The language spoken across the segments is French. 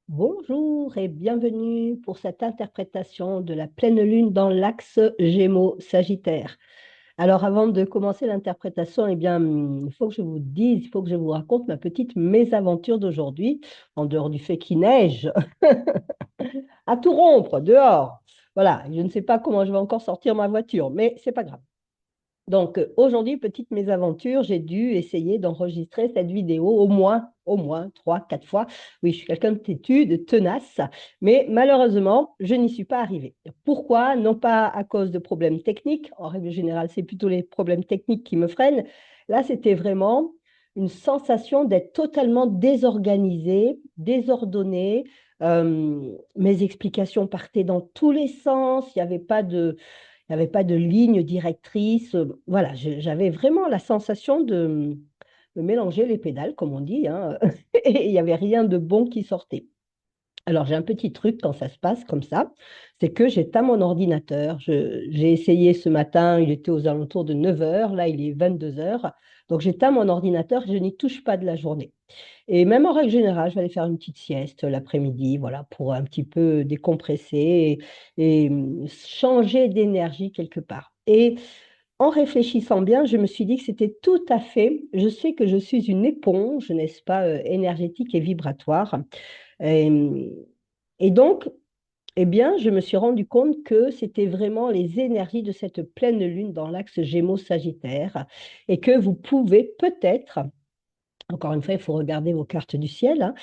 Bonjour et bienvenue pour cette interprétation de la pleine lune dans l'axe Gémeaux-Sagittaire. Alors avant de commencer l'interprétation, eh bien, il faut que je vous dise, il faut que je vous raconte ma petite mésaventure d'aujourd'hui, en dehors du fait qu'il neige, à tout rompre, dehors. Voilà, je ne sais pas comment je vais encore sortir ma voiture, mais c'est pas grave. Donc aujourd'hui, petite mésaventure, j'ai dû essayer d'enregistrer cette vidéo au moins 3, 4 fois. Oui, je suis quelqu'un de têtu, de tenace, mais malheureusement, je n'y suis pas arrivée. Pourquoi? Non pas à cause de problèmes techniques. En règle générale, c'est plutôt les problèmes techniques qui me freinent. Là, c'était vraiment une sensation d'être totalement désorganisée, désordonnée. Mes explications partaient dans tous les sens. Il n'y avait pas de ligne directrice. Voilà, j'avais vraiment la sensation de mélanger les pédales, comme on dit, hein, et il n'y avait rien de bon qui sortait. Alors, j'ai un petit truc quand ça se passe comme ça, c'est que j'éteins mon ordinateur. J'ai essayé ce matin, il était aux alentours de 9 heures, là il est 22 heures. Donc, j'éteins mon ordinateur, je n'y touche pas de la journée. Et même en règle générale, je vais aller faire une petite sieste l'après-midi, voilà, pour un petit peu décompresser et changer d'énergie quelque part. Et en réfléchissant bien, je me suis dit que c'était tout à fait, je sais que je suis une éponge, n'est-ce pas, énergétique et vibratoire. Et, et donc, eh bien, je me suis rendu compte que c'était vraiment les énergies de cette pleine lune dans l'axe Gémeaux-Sagittaire et que vous pouvez peut-être, encore une fois, il faut regarder vos cartes du ciel, hein.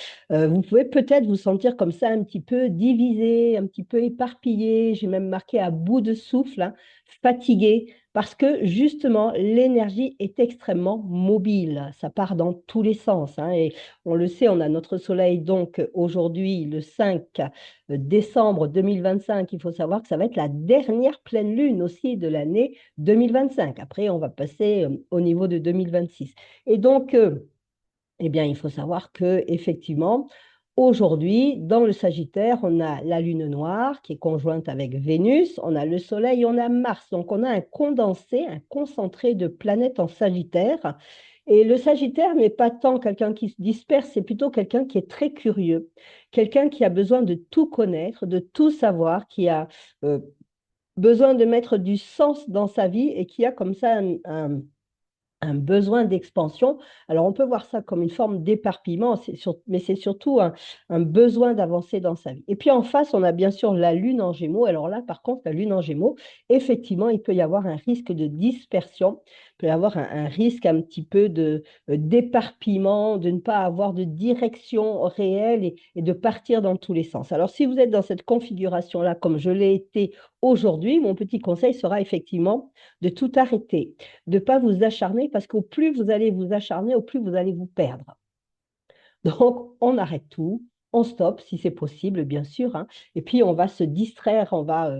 Vous pouvez peut-être vous sentir comme ça un petit peu divisé, un petit peu éparpillé. J'ai même marqué à bout de souffle, hein, fatigué, parce que justement, l'énergie est extrêmement mobile. Ça part dans tous les sens, hein, et on le sait, on a notre soleil donc aujourd'hui, le 5 décembre 2025. Il faut savoir que ça va être la dernière pleine lune aussi de l'année 2025. Après, on va passer au niveau de 2026. Et donc, eh bien, il faut savoir que effectivement, aujourd'hui, dans le Sagittaire, on a la Lune noire qui est conjointe avec Vénus, on a le Soleil, on a Mars. Donc, on a un condensé, un concentré de planètes en Sagittaire. Et le Sagittaire n'est pas tant quelqu'un qui se disperse, c'est plutôt quelqu'un qui est très curieux, quelqu'un qui a besoin de tout connaître, de tout savoir, qui a euh, besoin de mettre du sens dans sa vie et qui a comme ça un besoin d'expansion. Alors, on peut voir ça comme une forme d'éparpillement, mais c'est surtout un besoin d'avancer dans sa vie. Et puis en face, on a bien sûr la Lune en Gémeaux. Alors là, par contre, la Lune en Gémeaux, effectivement, il peut y avoir un risque de dispersion, il peut y avoir un risque un petit peu d'éparpillement, de ne pas avoir de direction réelle et de partir dans tous les sens. Alors, si vous êtes dans cette configuration-là, comme je l'ai été aujourd'hui, mon petit conseil sera effectivement de tout arrêter, de ne pas vous acharner, parce qu'au plus vous allez vous acharner, au plus vous allez vous perdre. Donc, on arrête tout, on stoppe si c'est possible, bien sûr, hein, et puis on va se distraire, on va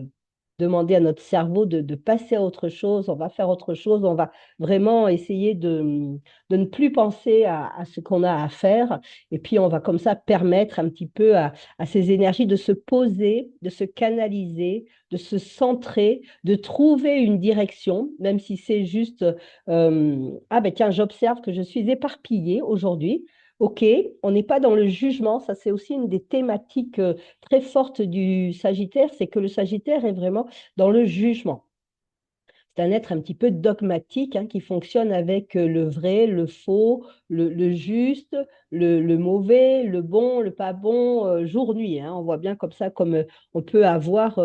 demander à notre cerveau de passer à autre chose, on va faire autre chose, on va vraiment essayer de ne plus penser à ce qu'on a à faire, et puis on va comme ça permettre un petit peu à ces énergies de se poser, de se canaliser, de se centrer, de trouver une direction, même si c'est juste, ah ben tiens, j'observe que je suis éparpillée aujourd'hui. OK, on n'est pas dans le jugement, ça c'est aussi une des thématiques très fortes du Sagittaire, c'est que le Sagittaire est vraiment dans le jugement. C'est un être un petit peu dogmatique, hein, qui fonctionne avec le vrai, le faux, le juste, le mauvais, le bon, le pas bon, jour-nuit, hein. On voit bien comme ça, comme on peut avoir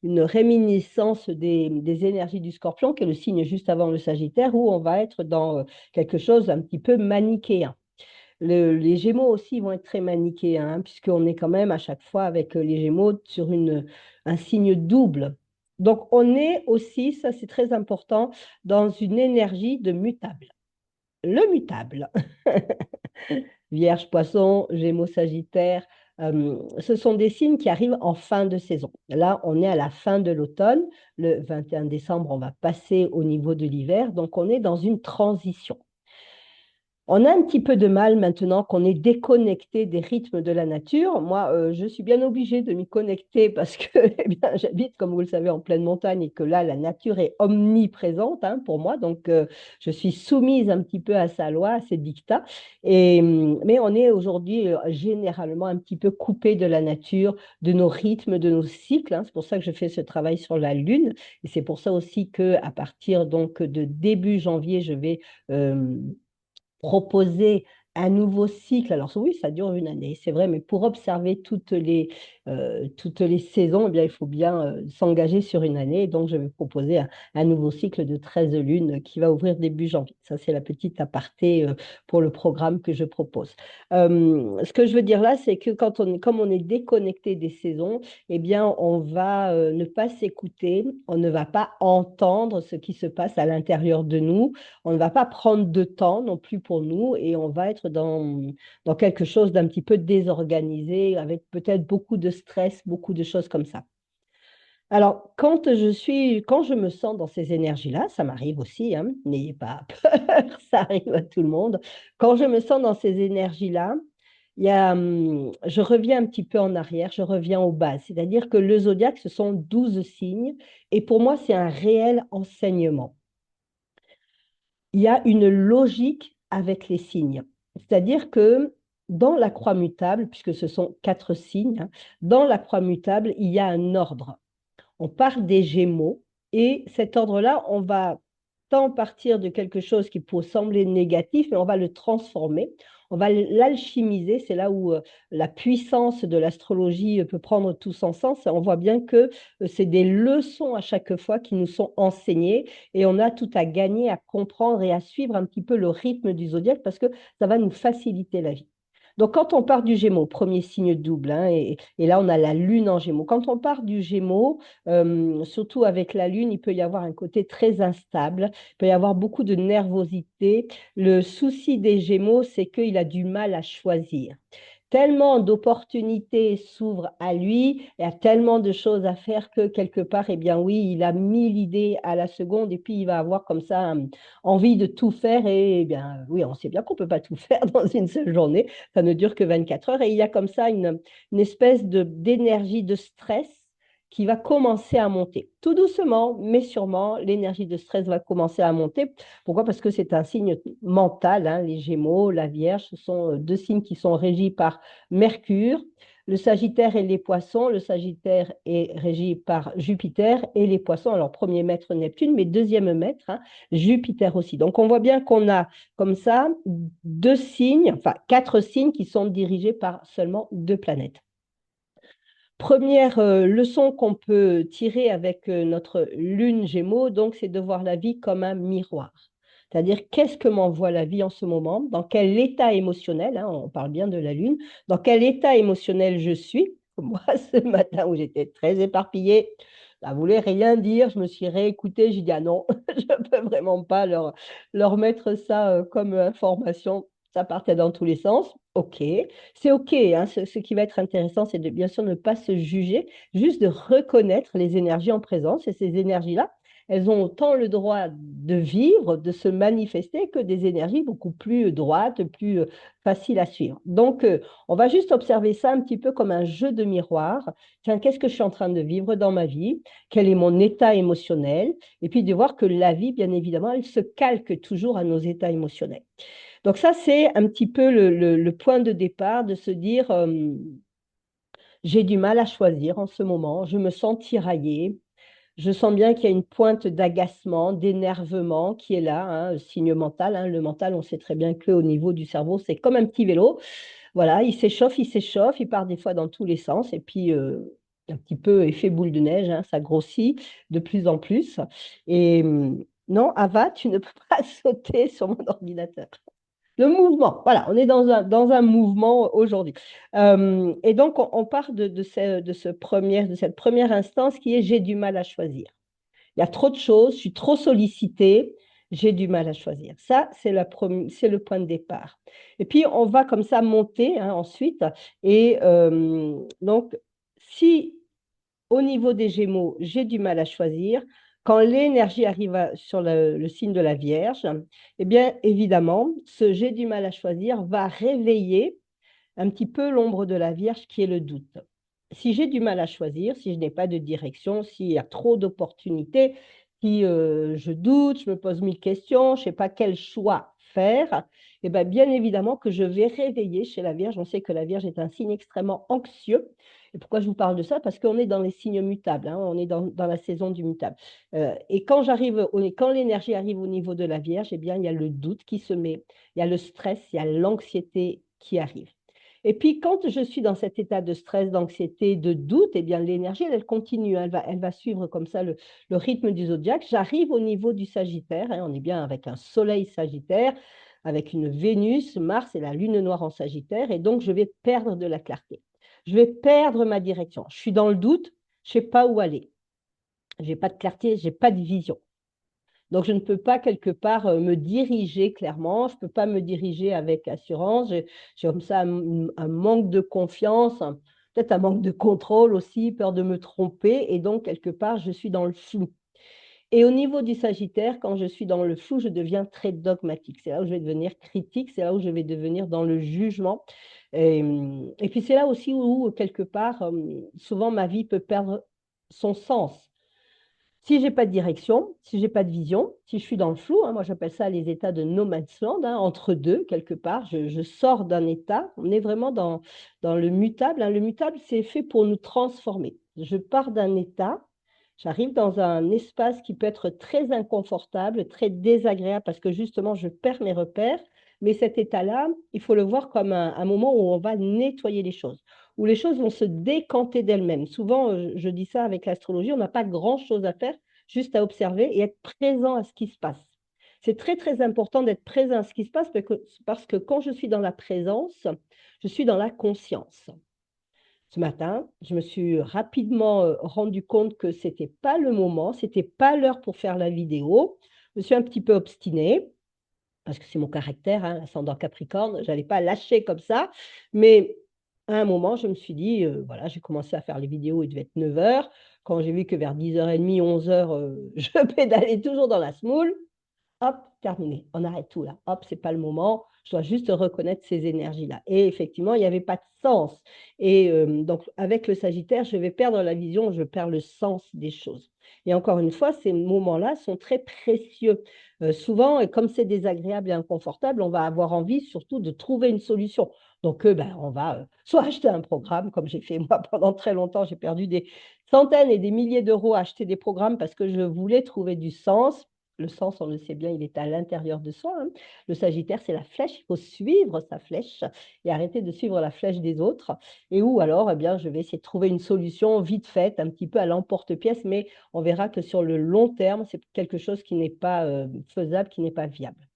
une réminiscence des énergies du Scorpion, qui est le signe juste avant le Sagittaire, où on va être dans quelque chose un petit peu manichéen. Les Gémeaux aussi vont être très manichéens, hein, puisqu'on est quand même à chaque fois avec les Gémeaux sur un signe double. Donc, on est aussi, ça c'est très important, dans une énergie de mutable. Le mutable, Vierge, Poisson, Gémeaux, Sagittaire, ce sont des signes qui arrivent en fin de saison. Là, on est à la fin de l'automne. Le 21 décembre, on va passer au niveau de l'hiver. Donc, on est dans une transition. On a un petit peu de mal maintenant qu'on est déconnecté des rythmes de la nature. Moi, je suis bien obligée de m'y connecter parce que eh bien, j'habite, comme vous le savez, en pleine montagne et que là, la nature est omniprésente hein, pour moi. Donc, je suis soumise un petit peu à sa loi, à ses dictats. Mais on est aujourd'hui généralement un petit peu coupé de la nature, de nos rythmes, de nos cycles, hein. C'est pour ça que je fais ce travail sur la Lune. Et c'est pour ça aussi que à partir donc de début janvier, je vais proposer un nouveau cycle. Alors oui, ça dure une année, c'est vrai, mais pour observer toutes les saisons, eh bien, il faut bien s'engager sur une année. Donc, je vais proposer un nouveau cycle de 13 lunes qui va ouvrir début janvier. Ça, c'est la petite aparté pour le programme que je propose. Ce que je veux dire là, c'est que comme on est déconnecté des saisons, eh bien, on va ne pas s'écouter, on ne va pas entendre ce qui se passe à l'intérieur de nous, on ne va pas prendre de temps non plus pour nous et on va être dans quelque chose d'un petit peu désorganisé, avec peut-être beaucoup de stress, beaucoup de choses comme ça. Alors, quand je me sens dans ces énergies-là, ça m'arrive aussi, hein, n'ayez pas peur, ça arrive à tout le monde. Quand je me sens dans ces énergies-là, je reviens un petit peu en arrière, je reviens aux bases. C'est-à-dire que le zodiaque, ce sont 12 signes et pour moi, c'est un réel enseignement. Il y a une logique avec les signes. C'est-à-dire que dans la croix mutable, puisque ce sont 4 signes, hein, dans la croix mutable, il y a un ordre. On part des Gémeaux et cet ordre-là, on va tant partir de quelque chose qui peut sembler négatif, mais on va le transformer, on va l'alchimiser. C'est là où la puissance de l'astrologie peut prendre tout son sens. On voit bien que c'est des leçons à chaque fois qui nous sont enseignées et on a tout à gagner à comprendre et à suivre un petit peu le rythme du zodiaque parce que ça va nous faciliter la vie. Donc, quand on part du Gémeaux, premier signe double, hein, et là, on a la Lune en Gémeaux. Quand on part du Gémeaux, surtout avec la Lune, il peut y avoir un côté très instable, il peut y avoir beaucoup de nervosité. Le souci des Gémeaux, c'est qu'il a du mal à choisir. Tellement d'opportunités s'ouvrent à lui, il y a tellement de choses à faire que quelque part, eh bien oui, il a 1000 idées à la seconde et puis il va avoir comme ça envie de tout faire et eh bien oui, on sait bien qu'on ne peut pas tout faire dans une seule journée, ça ne dure que 24 heures et il y a comme ça une espèce d'énergie de stress qui va commencer à monter. Tout doucement, mais sûrement, l'énergie de stress va commencer à monter. Pourquoi? Parce que c'est un signe mental, hein, les Gémeaux, la Vierge, ce sont 2 signes qui sont régis par Mercure. Le Sagittaire et les Poissons. Le Sagittaire est régi par Jupiter et les Poissons, alors premier maître Neptune, mais deuxième maître, hein, Jupiter aussi. Donc on voit bien qu'on a comme ça 2 signes, enfin 4 signes qui sont dirigés par seulement 2 planètes. Première leçon qu'on peut tirer avec notre lune Gémeaux, donc, c'est de voir la vie comme un miroir. C'est-à-dire, qu'est-ce que m'envoie la vie en ce moment? Dans quel état émotionnel, hein, on parle bien de la lune, dans quel état émotionnel je suis? Moi, ce matin où j'étais très éparpillée, ça ne voulait rien dire. Je me suis réécoutée, j'ai dit, ah non, je ne peux vraiment pas leur mettre ça comme information. Ça partait dans tous les sens. OK. C'est OK, hein. Ce qui va être intéressant, c'est de bien sûr ne pas se juger, juste de reconnaître les énergies en présence. Et ces énergies-là, elles ont autant le droit de vivre, de se manifester, que des énergies beaucoup plus droites, plus faciles à suivre. Donc, on va juste observer ça un petit peu comme un jeu de miroir. Tiens, qu'est-ce que je suis en train de vivre dans ma vie? Quel est mon état émotionnel? Et puis de voir que la vie, bien évidemment, elle se calque toujours à nos états émotionnels. Donc ça, c'est un petit peu le point de départ de se dire, j'ai du mal à choisir en ce moment, je me sens tiraillée, je sens bien qu'il y a une pointe d'agacement, d'énervement qui est là, hein, signe mental, hein. Le mental, on sait très bien qu'au niveau du cerveau, c'est comme un petit vélo. Voilà, il s'échauffe, il part des fois dans tous les sens et puis un petit peu effet boule de neige, hein, ça grossit de plus en plus. Et non, Ava, tu ne peux pas sauter sur mon ordinateur. Le mouvement, voilà, on est dans un mouvement aujourd'hui. Et donc, on part de cette première instance qui est j'ai du mal à choisir. Il y a trop de choses, je suis trop sollicitée, j'ai du mal à choisir. Ça, c'est le point de départ. Et puis, on va comme ça monter hein, ensuite. Et donc, si au niveau des Gémeaux, j'ai du mal à choisir, quand l'énergie arrive sur le signe de la Vierge, eh bien, évidemment, ce j'ai du mal à choisir va réveiller un petit peu l'ombre de la Vierge qui est le doute. Si j'ai du mal à choisir, si je n'ai pas de direction, s'il y a trop d'opportunités, si je doute, je me pose mille questions, je ne sais pas quel choix faire, eh bien évidemment que je vais réveiller chez la Vierge. On sait que la Vierge est un signe extrêmement anxieux. Et pourquoi je vous parle de ça? Parce qu'on est dans les signes mutables, hein, on est dans la saison du mutable. Et quand l'énergie arrive au niveau de la Vierge, eh bien, il y a le doute qui se met, il y a le stress, il y a l'anxiété qui arrive. Et puis, quand je suis dans cet état de stress, d'anxiété, de doute, eh bien, l'énergie, elle continue. Elle va suivre comme ça le rythme du zodiaque. J'arrive au niveau du Sagittaire. Hein, on est bien avec un soleil Sagittaire, avec une Vénus, Mars et la lune noire en Sagittaire. Et donc, je vais perdre de la clarté. Je vais perdre ma direction. Je suis dans le doute. Je ne sais pas où aller. Je n'ai pas de clarté, je n'ai pas de vision. Donc, je ne peux pas quelque part me diriger clairement, je ne peux pas me diriger avec assurance. J'ai comme ça un manque de confiance, peut-être un manque de contrôle aussi, peur de me tromper. Et donc, quelque part, je suis dans le flou. Et au niveau du Sagittaire, quand je suis dans le flou, je deviens très dogmatique. C'est là où je vais devenir critique, c'est là où je vais devenir dans le jugement. Et puis, c'est là aussi où, quelque part, souvent, ma vie peut perdre son sens. Si j'ai pas de direction, si j'ai pas de vision, si je suis dans le flou, hein, moi j'appelle ça les états de no man's land, hein, entre deux, quelque part, je sors d'un état, on est vraiment dans le mutable. Hein. Le mutable, c'est fait pour nous transformer. Je pars d'un état, j'arrive dans un espace qui peut être très inconfortable, très désagréable, parce que justement, je perds mes repères. Mais cet état-là, il faut le voir comme un moment où on va nettoyer les choses, où les choses vont se décanter d'elles-mêmes. Souvent, je dis ça avec l'astrologie, on n'a pas grand-chose à faire, juste à observer et être présent à ce qui se passe. C'est très, très important d'être présent à ce qui se passe parce que quand je suis dans la présence, je suis dans la conscience. Ce matin, je me suis rapidement rendu compte que ce n'était pas le moment, ce n'était pas l'heure pour faire la vidéo. Je me suis un petit peu obstinée parce que c'est mon caractère, hein, ascendant Capricorne, je n'allais pas lâcher comme ça. Mais à un moment, je me suis dit, voilà, j'ai commencé à faire les vidéos, il devait être 9 h. Quand j'ai vu que vers 10h30, 11 h, je pédalais toujours dans la semoule, hop, terminé, on arrête tout là. Hop, c'est pas le moment, je dois juste reconnaître ces énergies-là. Et effectivement, il n'y avait pas de sens. Et donc, avec le Sagittaire, je vais perdre la vision, je perds le sens des choses. Et encore une fois, ces moments-là sont très précieux. Souvent, et comme c'est désagréable et inconfortable, on va avoir envie surtout de trouver une solution. Donc, on va soit acheter un programme, comme j'ai fait moi pendant très longtemps, j'ai perdu des centaines et des milliers d'euros à acheter des programmes parce que je voulais trouver du sens. Le sens, on le sait bien, il est à l'intérieur de soi. Hein. Le Sagittaire, c'est la flèche. Il faut suivre sa flèche et arrêter de suivre la flèche des autres. Et où alors, eh bien, je vais essayer de trouver une solution vite faite, un petit peu à l'emporte-pièce, mais on verra que sur le long terme, c'est quelque chose qui n'est pas faisable, qui n'est pas viable.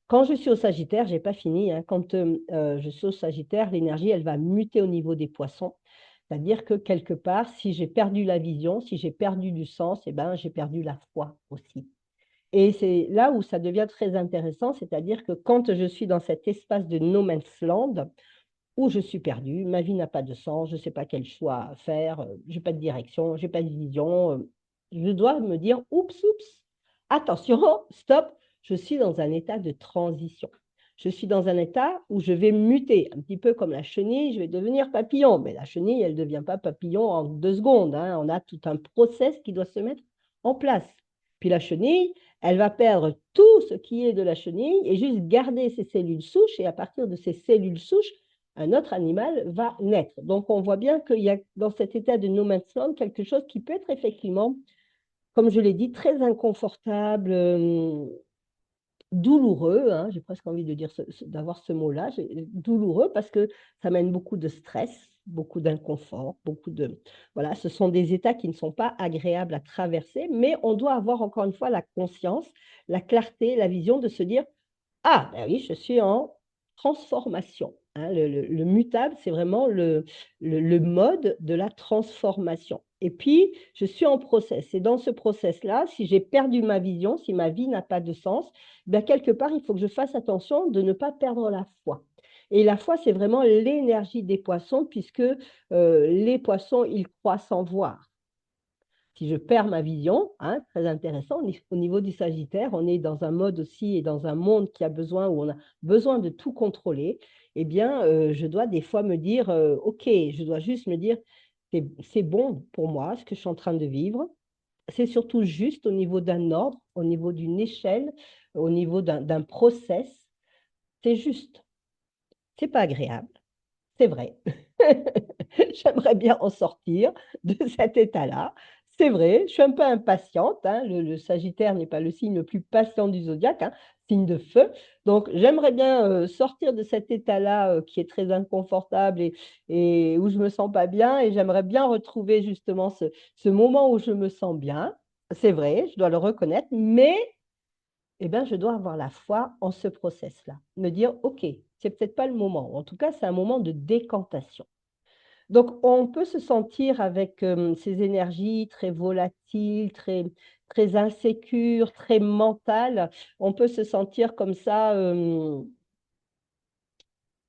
Quand je suis au Sagittaire, je n'ai pas fini. Hein. Quand je suis au Sagittaire, l'énergie, elle va muter au niveau des poissons. C'est-à-dire que quelque part, si j'ai perdu la vision, si j'ai perdu du sens, eh ben, j'ai perdu la foi aussi. Et c'est là où ça devient très intéressant, c'est-à-dire que quand je suis dans cet espace de no man's land, où je suis perdue, ma vie n'a pas de sens, je ne sais pas quel choix faire, je n'ai pas de direction, je n'ai pas de vision, je dois me dire, oups, attention, stop, je suis dans un état de transition. Je suis dans un état où je vais muter, un petit peu comme la chenille, je vais devenir papillon. Mais la chenille, elle ne devient pas papillon en 2 secondes. Hein. On a tout un process qui doit se mettre en place. Puis la chenille, elle va perdre tout ce qui est de la chenille et juste garder ses cellules souches. Et à partir de ces cellules souches, un autre animal va naître. Donc, on voit bien qu'il y a dans cet état de no man's land quelque chose qui peut être effectivement, comme je l'ai dit, très inconfortable, douloureux, hein, j'ai presque envie de dire d'avoir ce mot-là, douloureux parce que ça mène beaucoup de stress, beaucoup d'inconfort, beaucoup de... Voilà, ce sont des états qui ne sont pas agréables à traverser, mais on doit avoir encore une fois la conscience, la clarté, la vision de se dire, ah, ben oui, je suis en transformation. Hein. Le mutable, c'est vraiment le mode de la transformation. Et puis, je suis en process. Et dans ce process-là, si j'ai perdu ma vision, si ma vie n'a pas de sens, ben quelque part, il faut que je fasse attention de ne pas perdre la foi. Et la foi, c'est vraiment l'énergie des poissons, puisque les poissons, ils croient sans voir. Si je perds ma vision, hein, très intéressant, au niveau du Sagittaire, on est dans un mode aussi et dans un monde qui a besoin, où on a besoin de tout contrôler, eh bien, je dois des fois me dire, OK, je dois juste me dire, c'est bon pour moi, ce que je suis en train de vivre. C'est surtout juste au niveau d'un ordre, au niveau d'une échelle, au niveau d'un process. C'est juste. C'est pas agréable, c'est vrai. J'aimerais bien en sortir de cet état-là. C'est vrai, je suis un peu impatiente, hein. Le Sagittaire n'est pas le signe le plus patient du zodiaque, hein, signe de feu. Donc, j'aimerais bien sortir de cet état-là qui est très inconfortable et où je me sens pas bien. Et j'aimerais bien retrouver justement ce moment où je me sens bien. C'est vrai, je dois le reconnaître, mais eh ben, je dois avoir la foi en ce process-là. Me dire, OK, c'est peut-être pas le moment. En tout cas, c'est un moment de décantation. Donc, on peut se sentir avec ces énergies très volatiles, très insécures, très mentales. On peut se sentir comme ça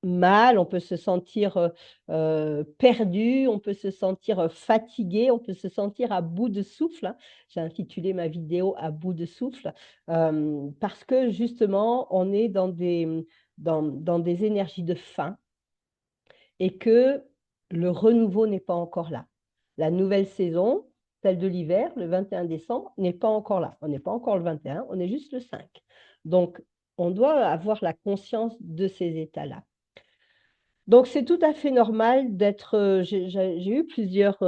mal, on peut se sentir perdu, on peut se sentir fatigué, on peut se sentir à bout de souffle, hein. J'ai intitulé ma vidéo à bout de souffle parce que justement, on est dans des énergies de faim et que le renouveau n'est pas encore là. La nouvelle saison, celle de l'hiver, le 21 décembre, n'est pas encore là. On n'est pas encore le 21, on est juste le 5. Donc, on doit avoir la conscience de ces états-là. Donc, c'est tout à fait normal d'être. J'ai eu plusieurs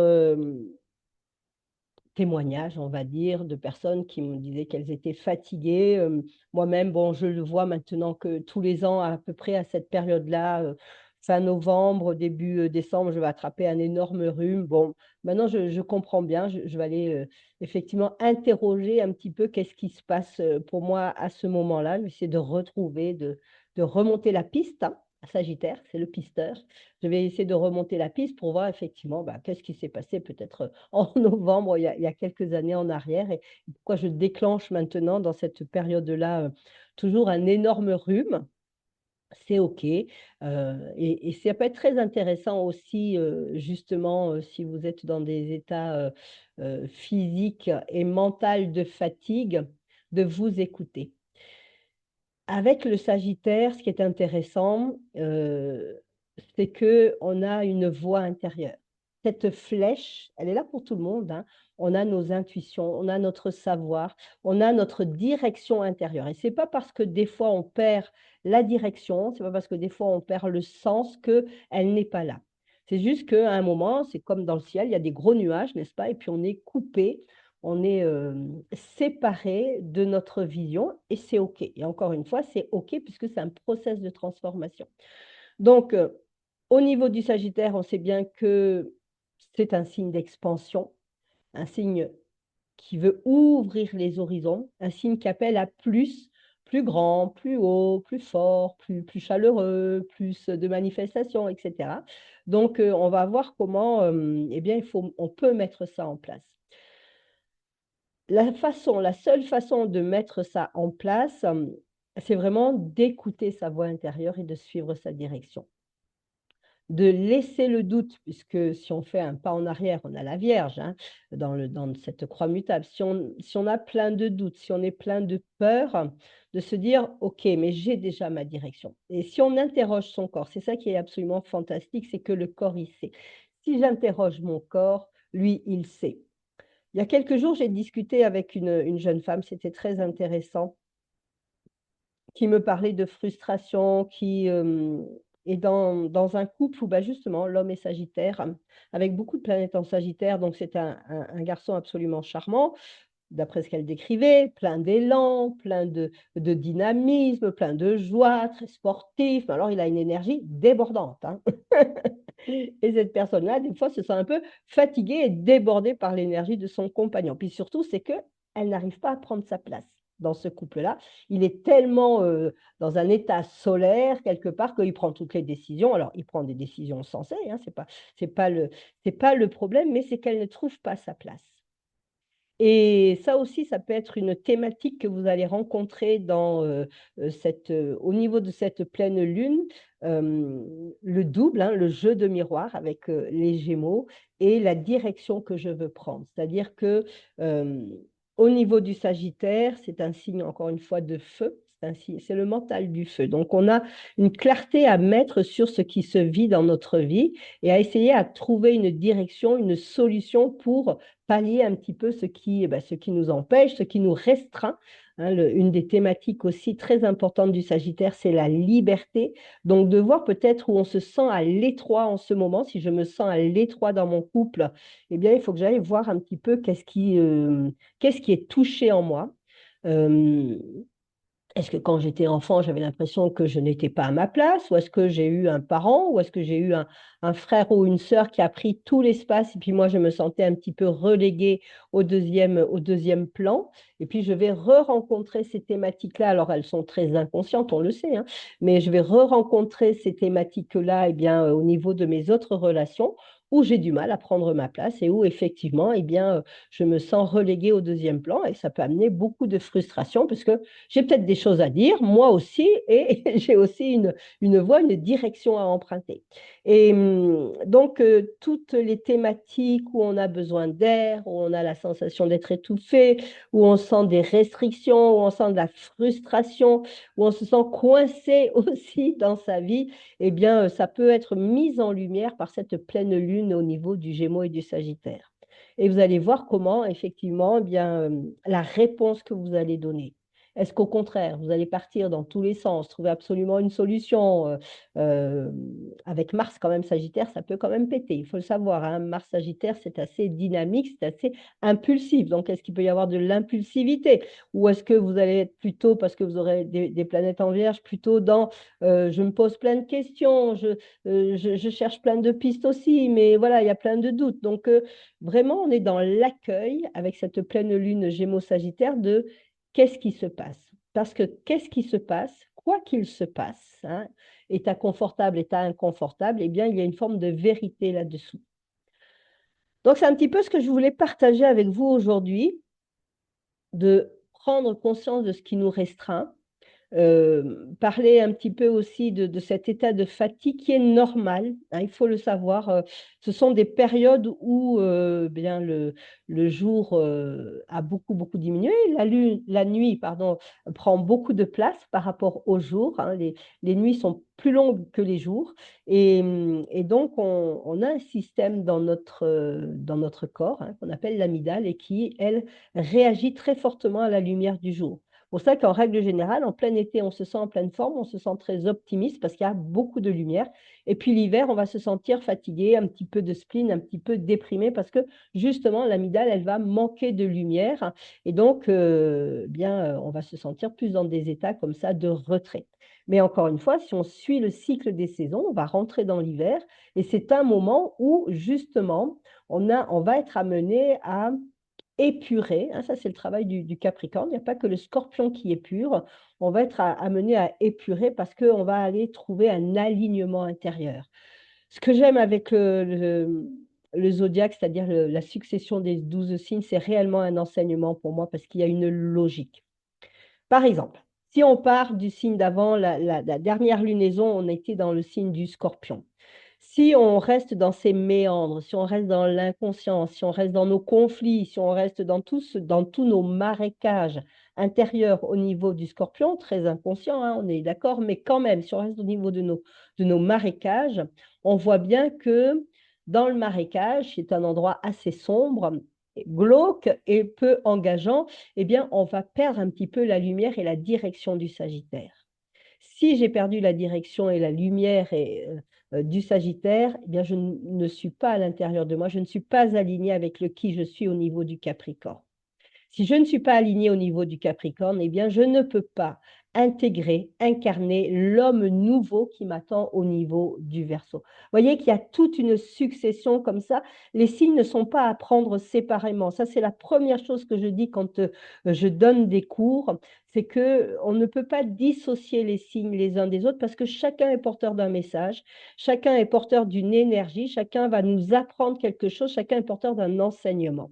témoignages, on va dire, de personnes qui me disaient qu'elles étaient fatiguées. Moi-même, bon, je le vois maintenant que tous les ans, à peu près à cette période-là, fin novembre, début décembre, je vais attraper un énorme rhume. Bon, maintenant, je comprends bien. Je vais aller effectivement interroger un petit peu qu'est-ce qui se passe pour moi à ce moment-là. Je vais essayer de retrouver, de remonter la piste, hein. Sagittaire, c'est le pisteur. Je vais essayer de remonter la piste pour voir effectivement bah, qu'est-ce qui s'est passé peut-être en novembre, il y a quelques années en arrière, et pourquoi je déclenche maintenant dans cette période-là toujours un énorme rhume. C'est OK. Et ça peut être très intéressant aussi, justement, si vous êtes dans des états physiques et mentaux de fatigue, de vous écouter. Avec le Sagittaire, ce qui est intéressant, c'est qu'on a une voix intérieure. Cette flèche, elle est là pour tout le monde, hein. On a nos intuitions, on a notre savoir, on a notre direction intérieure. Et ce n'est pas parce que des fois on perd la direction, ce n'est pas parce que des fois on perd le sens qu'elle n'est pas là. C'est juste qu'à un moment, c'est comme dans le ciel, il y a des gros nuages, n'est-ce pas? Et puis on est coupé, on est séparé de notre vision et c'est OK. Et encore une fois, c'est OK puisque c'est un process de transformation. Donc, au niveau du Sagittaire, on sait bien que c'est un signe d'expansion, un signe qui veut ouvrir les horizons, un signe qui appelle à plus, plus grand, plus haut, plus fort, plus chaleureux, plus de manifestations, etc. Donc, on va voir comment eh bien, on peut mettre ça en place. La seule façon de mettre ça en place, c'est vraiment d'écouter sa voix intérieure et de suivre sa direction. De laisser le doute, puisque si on fait un pas en arrière, on a la Vierge, hein, dans cette croix mutable. Si on a plein de doutes, si on est plein de peur, de se dire, OK, mais j'ai déjà ma direction. Et si on interroge son corps, c'est ça qui est absolument fantastique, c'est que le corps, il sait. Si j'interroge mon corps, lui, il sait. Il y a quelques jours, j'ai discuté avec une jeune femme, c'était très intéressant, qui me parlait de frustration, qui est dans un couple où bah, justement l'homme est Sagittaire, avec beaucoup de planètes en Sagittaire, donc c'est un garçon absolument charmant, d'après ce qu'elle décrivait, plein d'élan, plein de dynamisme, plein de joie, très sportif. Mais alors, il a une énergie débordante, hein. Et cette personne-là, des fois, se sent un peu fatiguée et débordée par l'énergie de son compagnon. Puis surtout, c'est qu'elle n'arrive pas à prendre sa place dans ce couple-là. Il est tellement dans un état solaire, quelque part, qu'il prend toutes les décisions. Alors, il prend des décisions sensées, hein, c'est pas le problème, mais c'est qu'elle ne trouve pas sa place. Et ça aussi, ça peut être une thématique que vous allez rencontrer au niveau de cette pleine lune, le double, hein, le jeu de miroir avec les Gémeaux et la direction que je veux prendre. C'est-à-dire que euh, au niveau du Sagittaire, c'est un signe encore une fois de feu. C'est le mental du feu. Donc, on a une clarté à mettre sur ce qui se vit dans notre vie et à essayer à trouver une direction, une solution pour pallier un petit peu ce qui nous empêche, ce qui nous restreint. Hein, une des thématiques aussi très importantes du Sagittaire, c'est la liberté. Donc, de voir peut-être où on se sent à l'étroit en ce moment. Si je me sens à l'étroit dans mon couple, eh bien, il faut que j'aille voir un petit peu qu'est-ce qui est touché en moi. Euh, Est-ce que quand j'étais enfant, j'avais l'impression que je n'étais pas à ma place, ou est-ce que j'ai eu un parent, ou est-ce que j'ai eu un frère ou une sœur qui a pris tout l'espace, et puis moi, je me sentais un petit peu reléguée au deuxième plan. Et puis, je vais re-rencontrer ces thématiques-là. Alors, elles sont très inconscientes, on le sait, hein, mais je vais re-rencontrer ces thématiques-là, eh bien, au niveau de mes autres relations, où j'ai du mal à prendre ma place et où, effectivement, eh bien, je me sens reléguée au deuxième plan, et ça peut amener beaucoup de frustration, parce que j'ai peut-être des choses à dire, moi aussi, et j'ai aussi une voie, une direction à emprunter. Et donc, toutes les thématiques où on a besoin d'air, où on a la sensation d'être étouffé, où on sent des restrictions, où on sent de la frustration, où on se sent coincé aussi dans sa vie, eh bien, ça peut être mis en lumière par cette pleine lune au niveau du Gémeaux et du Sagittaire. Et vous allez voir comment, effectivement, eh bien, la réponse que vous allez donner. Est-ce qu'au contraire, vous allez partir dans tous les sens, trouver absolument une solution euh, avec Mars quand même Sagittaire, ça peut quand même péter, il faut le savoir. Hein. Mars Sagittaire, c'est assez dynamique, c'est assez impulsif. Donc, est-ce qu'il peut y avoir de l'impulsivité? Ou est-ce que vous allez être plutôt, parce que vous aurez des planètes en Vierge, plutôt dans je me pose plein de questions, je cherche plein de pistes aussi, mais voilà, il y a plein de doutes. Donc, vraiment, on est dans l'accueil avec cette pleine lune Gémeaux-Sagittaire de qu'est-ce qui se passe? Parce que qu'est-ce qui se passe, quoi qu'il se passe, hein, état confortable, état inconfortable, eh bien, il y a une forme de vérité là-dessous. Donc, c'est un petit peu ce que je voulais partager avec vous aujourd'hui, de prendre conscience de ce qui nous restreint, parler un petit peu aussi de cet état de fatigue qui est normal, hein, il faut le savoir. Ce sont des périodes où bien le jour a beaucoup diminué, la nuit pardon, prend beaucoup de place par rapport au jour. Hein, les nuits sont plus longues que les jours et donc on a un système dans notre corps hein, qu'on appelle l'amygdale et qui, elle, réagit très fortement à la lumière du jour. C'est pour ça qu'en règle générale, en plein été, on se sent en pleine forme, on se sent très optimiste parce qu'il y a beaucoup de lumière. Et puis l'hiver, on va se sentir fatigué, un petit peu de spleen, un petit peu déprimé parce que justement, l'amygdale, elle va manquer de lumière. Et donc, on va se sentir plus dans des états comme ça de retrait. Mais encore une fois, si on suit le cycle des saisons, on va rentrer dans l'hiver et c'est un moment où justement, on va être amené à épurer. Hein, ça, c'est le travail du Capricorne. Il n'y a pas que le Scorpion qui épure. On va être amené à épurer parce qu'on va aller trouver un alignement intérieur. Ce que j'aime avec le zodiaque, c'est-à-dire la succession des 12 signes, c'est réellement un enseignement pour moi parce qu'il y a une logique. Par exemple, si on part du signe d'avant, la dernière lunaison, on était dans le signe du Scorpion. Si on reste dans ces méandres, si on reste dans l'inconscient, si on reste dans nos conflits, si on reste dans tous nos marécages intérieurs au niveau du Scorpion, très inconscient, hein, on est d'accord, mais quand même, si on reste au niveau de nos marécages, on voit bien que dans le marécage, c'est un endroit assez sombre, glauque et peu engageant, eh bien, on va perdre un petit peu la lumière et la direction du Sagittaire. Si j'ai perdu la direction et la lumière du Sagittaire, eh bien, je ne suis pas à l'intérieur de moi, je ne suis pas alignée avec le qui je suis au niveau du Capricorne. Si je ne suis pas alignée au niveau du Capricorne, eh bien, je ne peux pas intégrer, incarner l'homme nouveau qui m'attend au niveau du Verseau. Vous voyez qu'il y a toute une succession comme ça. Les signes ne sont pas à prendre séparément. Ça, c'est la première chose que je dis quand je donne des cours. c'est que on ne peut pas dissocier les signes les uns des autres parce que chacun est porteur d'un message, chacun est porteur d'une énergie, chacun va nous apprendre quelque chose, chacun est porteur d'un enseignement.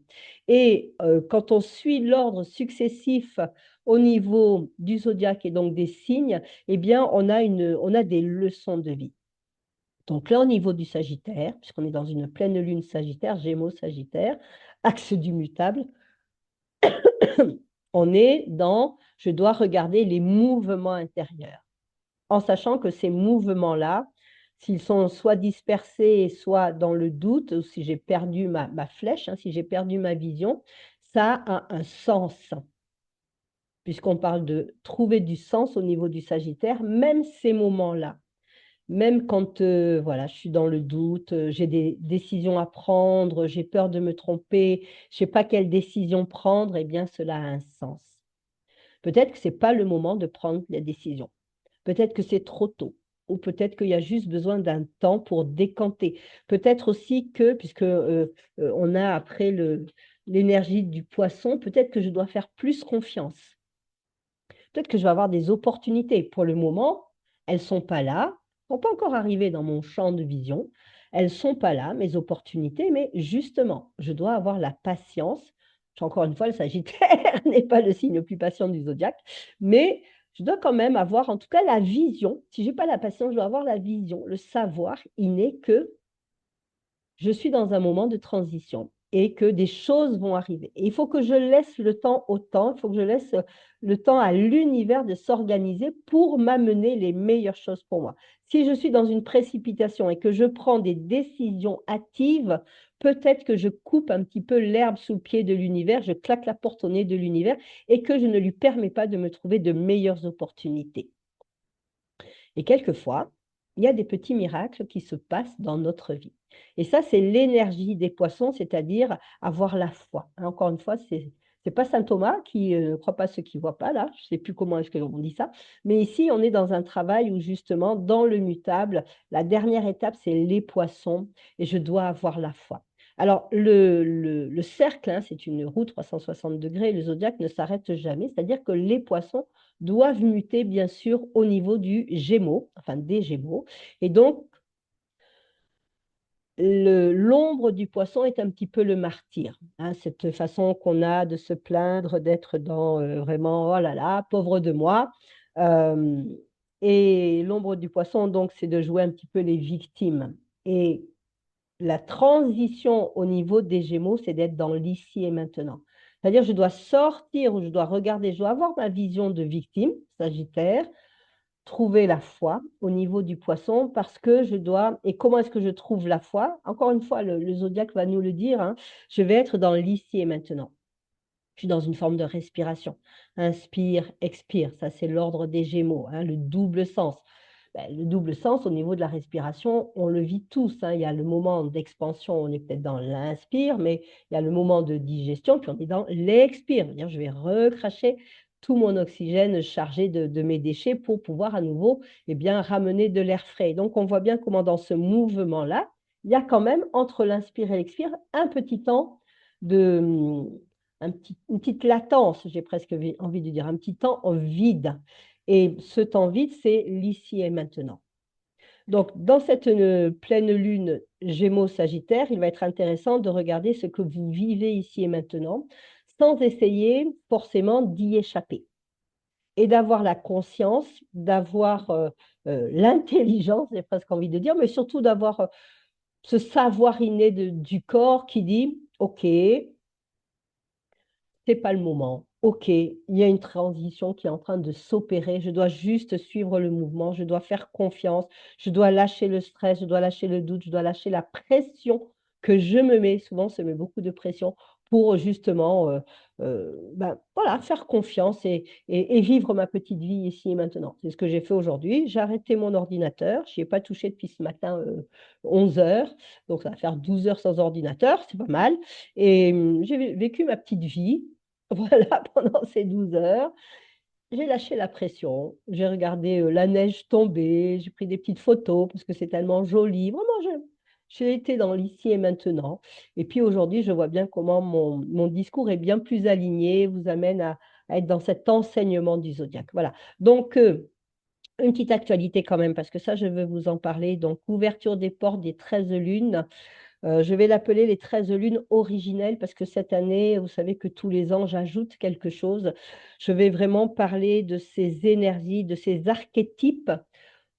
Et quand on suit l'ordre successif au niveau du zodiaque et donc des signes, eh bien, on a des leçons de vie. Donc là, au niveau du Sagittaire, puisqu'on est dans une pleine lune Sagittaire, Gémeaux Sagittaire, axe du mutable, on est dans, je dois regarder les mouvements intérieurs, en sachant que ces mouvements-là, s'ils sont soit dispersés, soit dans le doute, ou si j'ai perdu ma flèche, hein, si j'ai perdu ma vision, ça a un sens, puisqu'on parle de trouver du sens au niveau du Sagittaire, même ces moments-là. Même quand voilà, je suis dans le doute, j'ai des décisions à prendre, j'ai peur de me tromper, je ne sais pas quelle décision prendre, eh bien, cela a un sens. Peut-être que ce n'est pas le moment de prendre la décision. Peut-être que c'est trop tôt. Ou peut-être qu'il y a juste besoin d'un temps pour décanter. Peut-être aussi que, puisque on a après l'énergie du poisson, peut-être que je dois faire plus confiance. Peut-être que je vais avoir des opportunités. Pour le moment, elles ne sont pas là, elles ne sont pas encore arrivées dans mon champ de vision. Elles ne sont pas là, mes opportunités, mais justement, je dois avoir la patience. Encore une fois, le Sagittaire n'est pas le signe le plus patient du zodiaque, mais je dois quand même avoir en tout cas la vision. Si je n'ai pas la patience, je dois avoir la vision, le savoir inné que je suis dans un moment de transition et que des choses vont arriver. Et il faut que je laisse le temps au temps, il faut que je laisse le temps à l'univers de s'organiser pour m'amener les meilleures choses pour moi. Si je suis dans une précipitation et que je prends des décisions hâtives, peut-être que je coupe un petit peu l'herbe sous le pied de l'univers, je claque la porte au nez de l'univers et que je ne lui permets pas de me trouver de meilleures opportunités. Et quelquefois, il y a des petits miracles qui se passent dans notre vie. Et ça, c'est l'énergie des poissons, c'est-à-dire avoir la foi. Hein, encore une fois, c'est pas saint Thomas qui ne croit pas ceux qui ne voient pas, là. Je ne sais plus comment est-ce que l'on dit ça. Mais ici, on est dans un travail où, justement, dans le mutable, la dernière étape, c'est les poissons et je dois avoir la foi. Alors, le cercle, hein, c'est une roue 360 degrés, le zodiaque ne s'arrête jamais, c'est-à-dire que les poissons doivent muter, bien sûr, au niveau du Gémeaux, enfin des Gémeaux. Et donc, l'ombre du poisson est un petit peu le martyr. Hein, cette façon qu'on a de se plaindre, d'être dans vraiment, oh là là, pauvre de moi. Euh, et l'ombre du poisson, donc, c'est de jouer un petit peu les victimes. Et la transition au niveau des Gémeaux, c'est d'être dans l'ici et maintenant. C'est-à-dire, je dois sortir ou je dois regarder, je dois avoir ma vision de victime, Sagittaire, trouver la foi au niveau du poisson parce que je dois, et comment est-ce que je trouve la foi? Encore une fois, le zodiaque va nous le dire, hein, je vais être dans l'ici et maintenant. Je suis dans une forme de respiration. Inspire, expire, ça c'est l'ordre des Gémeaux, hein, le double sens. Ben, le double sens au niveau de la respiration, on le vit tous. Hein. Il y a le moment d'expansion, on est peut-être dans l'inspire, mais il y a le moment de digestion, puis on est dans l'expire. C'est-à-dire, je vais recracher tout mon oxygène chargé de mes déchets pour pouvoir à nouveau eh bien, ramener de l'air frais. Donc, on voit bien comment dans ce mouvement-là, il y a quand même entre l'inspire et l'expire un petit temps de, une petite latence, j'ai presque envie de dire, un petit temps vide. Et ce temps vide, c'est l'ici et maintenant. Donc, dans cette pleine lune Gémeaux-Sagittaire, il va être intéressant de regarder ce que vous vivez ici et maintenant, sans essayer forcément d'y échapper. Et d'avoir la conscience, d'avoir l'intelligence, j'ai presque envie de dire, mais surtout d'avoir ce savoir inné du corps qui dit, OK, c'est pas le moment. OK, il y a une transition qui est en train de s'opérer. Je dois juste suivre le mouvement. Je dois faire confiance. Je dois lâcher le stress. Je dois lâcher le doute. Je dois lâcher la pression que je me mets. Souvent, on se met beaucoup de pression pour justement ben, voilà, faire confiance et vivre ma petite vie ici et maintenant. C'est ce que j'ai fait aujourd'hui. J'ai arrêté mon ordinateur. Je n'y ai pas touché depuis ce matin 11 heures. Donc, ça va faire 12 heures sans ordinateur. C'est pas mal. Et j'ai vécu ma petite vie. Voilà, pendant ces 12 heures, j'ai lâché la pression. J'ai regardé la neige tomber, j'ai pris des petites photos parce que c'est tellement joli. Vraiment, j'ai été dans l'ici et maintenant. Et puis aujourd'hui, je vois bien comment mon discours est bien plus aligné, vous amène à être dans cet enseignement du zodiaque. Voilà. Donc, une petite actualité quand même, parce que ça, je veux vous en parler. Donc, ouverture des portes des 13 lunes. Je vais l'appeler les 13 lunes originelles parce que cette année, vous savez que tous les ans, j'ajoute quelque chose. Je vais vraiment parler de ces énergies, de ces archétypes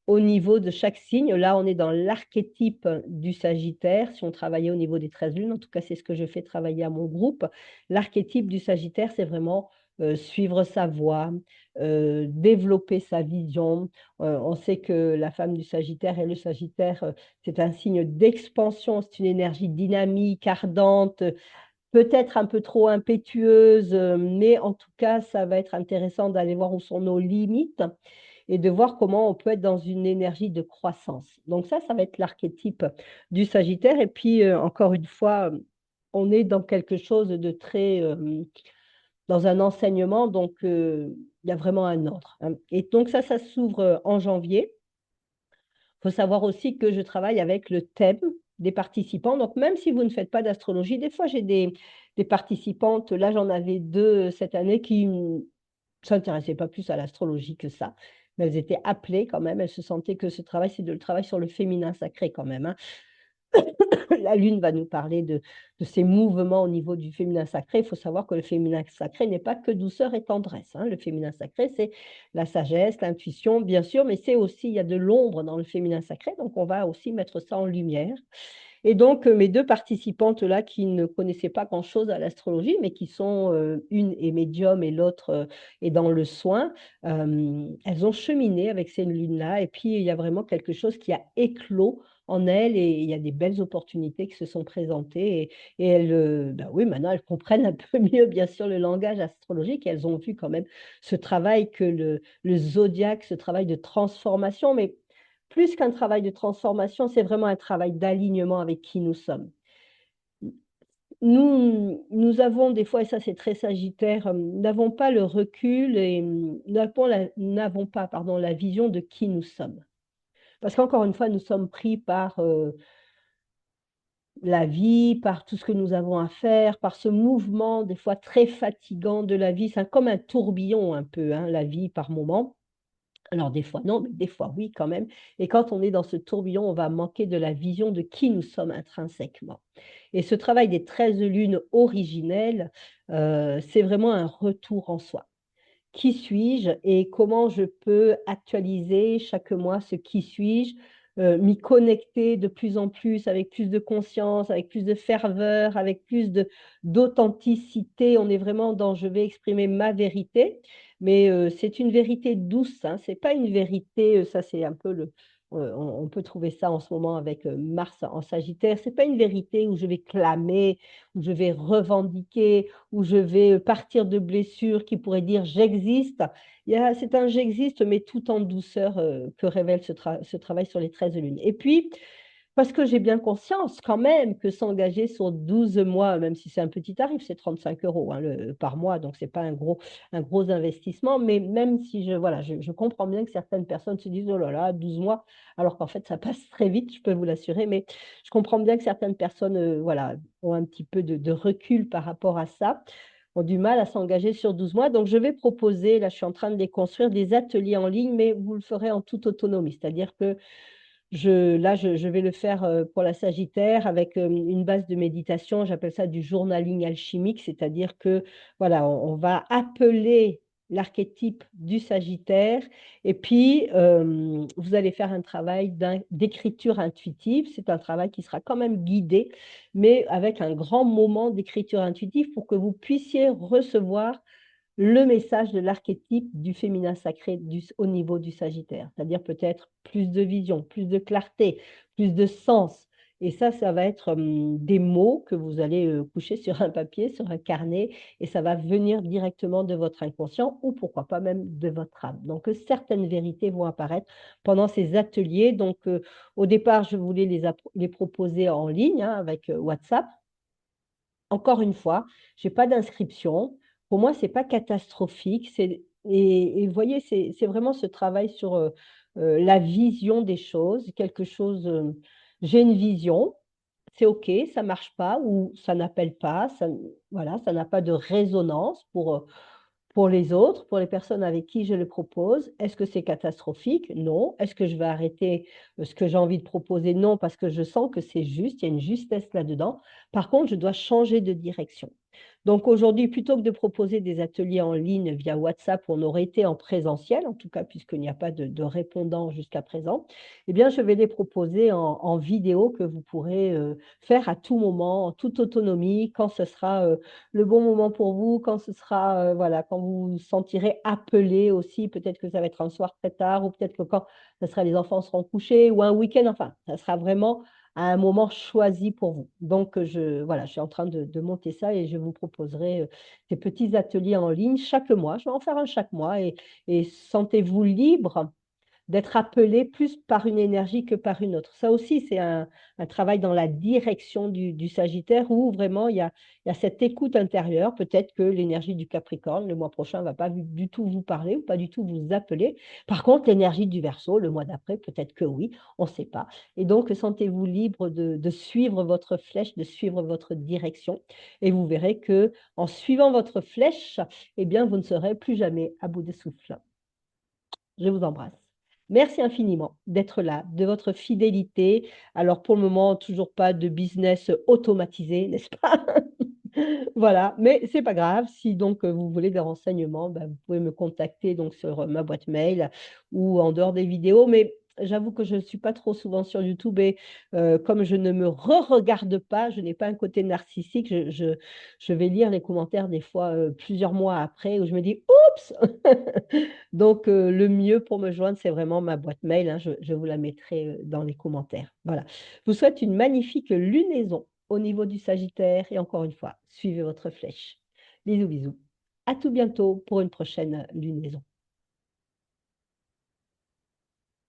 au niveau de chaque signe. Là, on est dans l'archétype du Sagittaire. Si on travaillait au niveau des 13 lunes, en tout cas, c'est ce que je fais travailler à mon groupe. L'archétype du Sagittaire, c'est vraiment suivre sa voie, développer sa vision. On sait que la femme du Sagittaire et le Sagittaire, c'est un signe d'expansion, c'est une énergie dynamique, ardente, peut-être un peu trop impétueuse, mais en tout cas, ça va être intéressant d'aller voir où sont nos limites et de voir comment on peut être dans une énergie de croissance. Donc ça va être l'archétype du Sagittaire. Et puis, encore une fois, on est dans quelque chose de très, dans un enseignement, donc il y a vraiment un ordre, hein. Et donc ça s'ouvre en janvier. Il faut savoir aussi que je travaille avec le thème des participants. Donc, même si vous ne faites pas d'astrologie, des fois, j'ai des participantes, là, j'en avais deux cette année qui ne s'intéressaient pas plus à l'astrologie que ça. Mais elles étaient appelées quand même, elles se sentaient que ce travail, c'est le travail sur le féminin sacré quand même, hein. La Lune va nous parler de ces mouvements au niveau du féminin sacré. Il faut savoir que le féminin sacré n'est pas que douceur et tendresse, hein. Le féminin sacré, c'est la sagesse, l'intuition, bien sûr, mais c'est aussi, il y a de l'ombre dans le féminin sacré, donc on va aussi mettre ça en lumière. Et donc, mes deux participantes là qui ne connaissaient pas grand-chose à l'astrologie, mais qui sont, une est médium et l'autre est dans le soin, elles ont cheminé avec ces lunes-là. Et puis, il y a vraiment quelque chose qui a éclos en elles et il y a des belles opportunités qui se sont présentées. Et elles, ben oui, maintenant, elles comprennent un peu mieux, bien sûr, le langage astrologique. Et elles ont vu quand même ce travail que le zodiaque, ce travail de transformation, mais plus qu'un travail de transformation, c'est vraiment un travail d'alignement avec qui nous sommes. Nous avons des fois, et ça c'est très sagittaire, n'avons pas le recul et n'avons pas, pardon, la vision de qui nous sommes. Parce qu'encore une fois, nous sommes pris par la vie, par tout ce que nous avons à faire, par ce mouvement des fois très fatigant de la vie. C'est comme un tourbillon un peu, hein, la vie par moment. Alors des fois non, mais des fois oui quand même. Et quand on est dans ce tourbillon, on va manquer de la vision de qui nous sommes intrinsèquement. Et ce travail des 13 lunes originelles, c'est vraiment un retour en soi. Qui suis-je et comment je peux actualiser chaque mois ce qui suis-je, m'y connecter de plus en plus avec plus de conscience, avec plus de ferveur, avec plus d'authenticité. On est vraiment dans je vais exprimer ma vérité, mais c'est une vérité douce, hein. C'est pas une vérité, ça c'est un peu le on peut trouver ça en ce moment avec, Mars en Sagittaire. C'est pas une vérité où je vais clamer, où je vais revendiquer, où je vais partir de blessures qui pourraient dire j'existe. C'est un j'existe, mais tout en douceur que révèle ce travail sur les 13 lunes. Et puis, parce que j'ai bien conscience quand même que s'engager sur 12 mois, même si c'est un petit tarif, c'est 35 euros hein, par mois, donc ce n'est pas un gros investissement, mais même si voilà, je comprends bien que certaines personnes se disent, oh là là, 12 mois, alors qu'en fait ça passe très vite, je peux vous l'assurer, mais je comprends bien que certaines personnes voilà, ont un petit peu de recul par rapport à ça, ont du mal à s'engager sur 12 mois. Donc je vais proposer, là je suis en train de les construire, des ateliers en ligne, mais vous le ferez en toute autonomie, c'est-à-dire que je vais le faire pour la Sagittaire avec une base de méditation. J'appelle ça du journaling alchimique, c'est-à-dire que voilà, on va appeler l'archétype du Sagittaire et puis vous allez faire un travail d'écriture intuitive. C'est un travail qui sera quand même guidé, mais avec un grand moment d'écriture intuitive pour que vous puissiez recevoir le message de l'archétype du féminin sacré au niveau du Sagittaire, c'est-à-dire peut-être plus de vision, plus de clarté, plus de sens. Et ça va être des mots que vous allez coucher sur un papier, sur un carnet, et ça va venir directement de votre inconscient ou pourquoi pas même de votre âme. Donc, certaines vérités vont apparaître pendant ces ateliers. Donc, au départ, je voulais les proposer en ligne hein, avec WhatsApp. Encore une fois, je n'ai pas d'inscription. Pour moi, ce n'est pas catastrophique. Et vous voyez, c'est vraiment ce travail sur la vision des choses. Quelque chose, j'ai une vision, c'est OK, ça ne marche pas ou ça n'appelle pas, voilà, ça n'a pas de résonance Pour les autres, pour les personnes avec qui je le propose, est-ce que c'est catastrophique? Non. Est-ce que je vais arrêter ce que j'ai envie de proposer? Non, parce que je sens que c'est juste, il y a une justesse là-dedans. Par contre, je dois changer de direction. Donc aujourd'hui, plutôt que de proposer des ateliers en ligne via WhatsApp où on aurait été en présentiel, en tout cas puisqu'il n'y a pas de répondant jusqu'à présent, eh bien, je vais les proposer en vidéo que vous pourrez faire à tout moment, en toute autonomie, quand ce sera le bon moment pour vous, quand ce sera, voilà, quand vous vous sentirez appelé aussi. Peut-être que ça va être un soir très tard ou peut-être que quand ça sera les enfants seront couchés ou un week-end, enfin, ça sera vraiment à un moment choisi pour vous. Donc, voilà, je suis en train de monter ça et je vous proposerai, des petits ateliers en ligne chaque mois. Je vais en faire un chaque mois et sentez-vous libre d'être appelé plus par une énergie que par une autre. Ça aussi, c'est un travail dans la direction du Sagittaire où vraiment il y a cette écoute intérieure. Peut-être que l'énergie du Capricorne, le mois prochain, ne va pas du tout vous parler ou pas du tout vous appeler. Par contre, l'énergie du Verseau, le mois d'après, peut-être que oui, on ne sait pas. Et donc, sentez-vous libre de suivre votre flèche, de suivre votre direction. Et vous verrez que en suivant votre flèche, eh bien, vous ne serez plus jamais à bout de souffle. Je vous embrasse. Merci infiniment d'être là, de votre fidélité. Alors pour le moment, toujours pas de business automatisé, n'est-ce pas? Voilà, mais c'est pas grave. Si donc vous voulez des renseignements, bah, vous pouvez me contacter donc sur ma boîte mail ou en dehors des vidéos. Mais j'avoue que je ne suis pas trop souvent sur YouTube et comme je ne me re-regarde pas, je n'ai pas un côté narcissique. Je vais lire les commentaires des fois plusieurs mois après où je me dis oups. Donc le mieux pour me joindre, c'est vraiment ma boîte mail, hein. Je vous la mettrai dans les commentaires. Voilà. Je vous souhaite une magnifique lunaison au niveau du Sagittaire et encore une fois, suivez votre flèche. Bisous, bisous. À tout bientôt pour une prochaine lunaison.